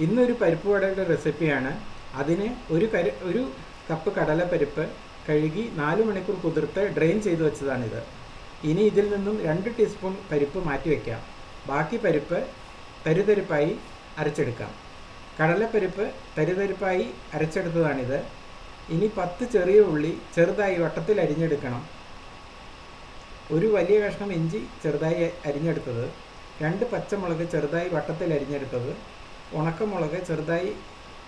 ഇന്നൊരു പരിപ്പ് വടയുടെ റെസിപ്പിയാണ്. അതിന് ഒരു കപ്പ് കടലപ്പരിപ്പ് കഴുകി 4 മണിക്കൂർ കുതിർത്ത് ഡ്രെയിൻ ചെയ്ത് വെച്ചതാണിത്. ഇനി ഇതിൽ നിന്നും 2 ടീസ്പൂൺ പരിപ്പ് മാറ്റി വയ്ക്കാം. ബാക്കി പരിപ്പ് തരിതരിപ്പായി അരച്ചെടുക്കാം. കടലപ്പരിപ്പ് തരിതരിപ്പായി അരച്ചെടുത്തതാണിത്. ഇനി 10 ചെറിയ ഉള്ളി ചെറുതായി വട്ടത്തിൽ അരിഞ്ഞെടുക്കണം. ഒരു വലിയ കഷ്ണം ഇഞ്ചി ചെറുതായി അരിഞ്ഞെടുത്തത്, 2 പച്ചമുളക് ചെറുതായി വട്ടത്തിൽ അരിഞ്ഞെടുത്തത്, ഉണക്കമുളക് ചെറുതായി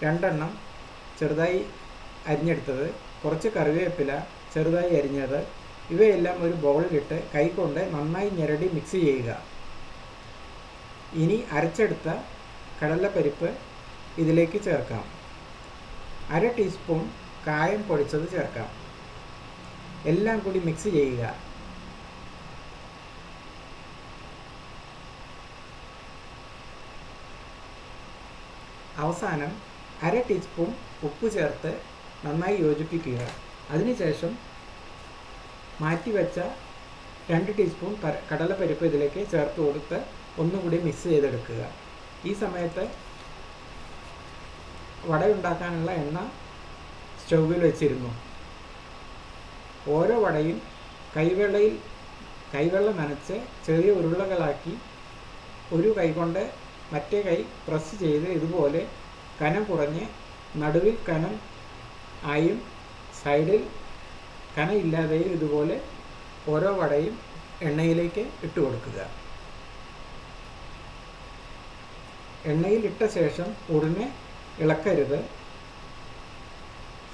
2 എണ്ണം ചെറുതായി അരിഞ്ഞെടുത്തത്, കുറച്ച് കറിവേപ്പില ചെറുതായി അരിഞ്ഞത്, ഇവയെല്ലാം ഒരു ബൗളിലിട്ട് കൈകൊണ്ട് നന്നായി ഞെരടി മിക്സ് ചെയ്യുക. ഇനി അരച്ചെടുത്ത കടലപ്പരിപ്പ് ഇതിലേക്ക് ചേർക്കാം. 1/2 ടീസ്പൂൺ കായം പൊടിച്ചത് ചേർക്കാം. എല്ലാം കൂടി മിക്സ് ചെയ്യുക. അവസാനം 1/2 ടീസ്പൂൺ ഉപ്പ് ചേർത്ത് നന്നായി യോജിപ്പിക്കുക. അതിനുശേഷം മാറ്റിവെച്ച 2 ടീസ്പൂൺ കടലപ്പരിപ്പ് ഇതിലേക്ക് ചേർത്ത് കൊടുത്ത് ഒന്നുകൂടി മിക്സ് ചെയ്തെടുക്കുക. ഈ സമയത്ത് വടയുണ്ടാക്കാനുള്ള എണ്ണ സ്റ്റൗവിൽ വെച്ചിരുന്നു. ഓരോ വടയും കൈവെള്ളം നനച്ച് ചെറിയ ഉരുളകളാക്കി ഒരു കൈ കൊണ്ട് മറ്റേ കൈ പ്രസ് ചെയ്ത് ഇതുപോലെ കനം കുറഞ്ഞ് നടുവിൽ കനം ആയും സൈഡിൽ കനയില്ലാതെയും ഇതുപോലെ ഓരോ വടയും എണ്ണയിലേക്ക് ഇട്ട് കൊടുക്കുക. എണ്ണയിൽ ഇട്ട ശേഷം ഉടനെ ഇളക്കരുത്.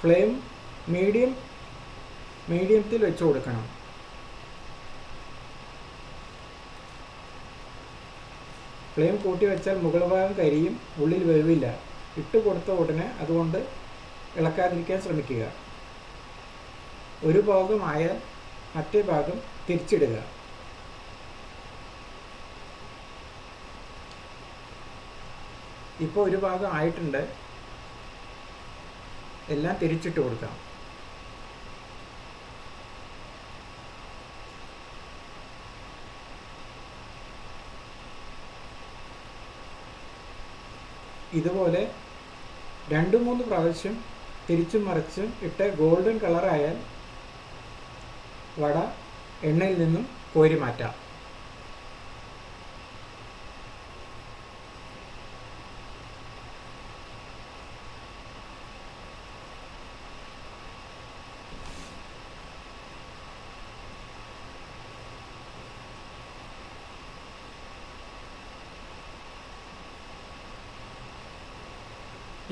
ഫ്ലെയിം മീഡിയത്തിൽ വെച്ച് കൊടുക്കണം. ഫ്ലെയിം കൂട്ടി വെച്ചാൽ മുകൾ ഭാഗം കരിയും, ഉള്ളിൽ വേവില്ല. ഇട്ട് കൊടുത്ത ഉടനെ അതുകൊണ്ട് ഇളക്കാതിരിക്കാൻ ശ്രമിക്കുക. ഒരു ഭാഗം ആയാൽ മറ്റേ ഭാഗം തിരിച്ചിടുക. ഇപ്പോൾ ഒരു ഭാഗം ആയിട്ടുണ്ട്. എല്ലാം തിരിച്ചിട്ട് കൊടുക്കാം. ഇതുപോലെ 2-3 പ്രാവശ്യം തിരിച്ചും മറിച്ചും ഇട്ട് ഗോൾഡൻ കളറായാൽ വട എണ്ണയിൽ നിന്നും കോരി മാറ്റാം.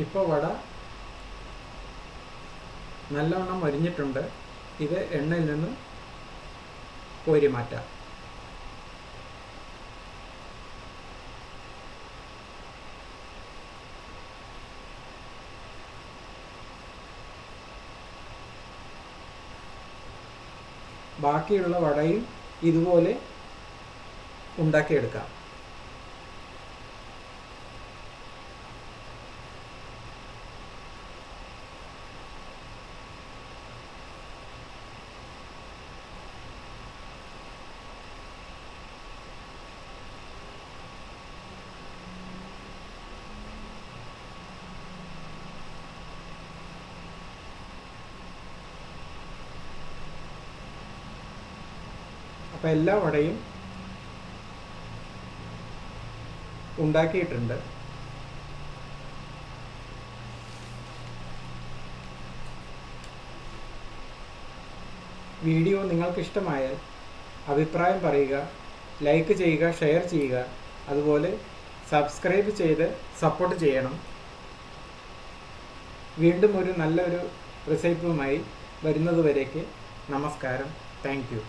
ഇപ്പോൾ വട നല്ലവണ്ണം മൊരിഞ്ഞിട്ടുണ്ട്. ഇത് എണ്ണയിൽ നിന്നും കോരി മാറ്റാം. ബാക്കിയുള്ള വടയും ഇതുപോലെ ഉണ്ടാക്കിയെടുക്കാം. അപ്പോൾ എല്ലാ വടയും ഉണ്ടാക്കിയിട്ടുണ്ട്. വീഡിയോ നിങ്ങൾക്ക് ഇഷ്ടമായാൽ അഭിപ്രായം പറയുക, ലൈക്ക് ചെയ്യുക, ഷെയർ ചെയ്യുക. അതുപോലെ സബ്സ്ക്രൈബ് ചെയ്ത് സപ്പോർട്ട് ചെയ്യണം. വീണ്ടും ഒരു നല്ലൊരു റെസിപ്പിയുമായി വരുന്നതുവരേക്ക് നമസ്കാരം. Thank you.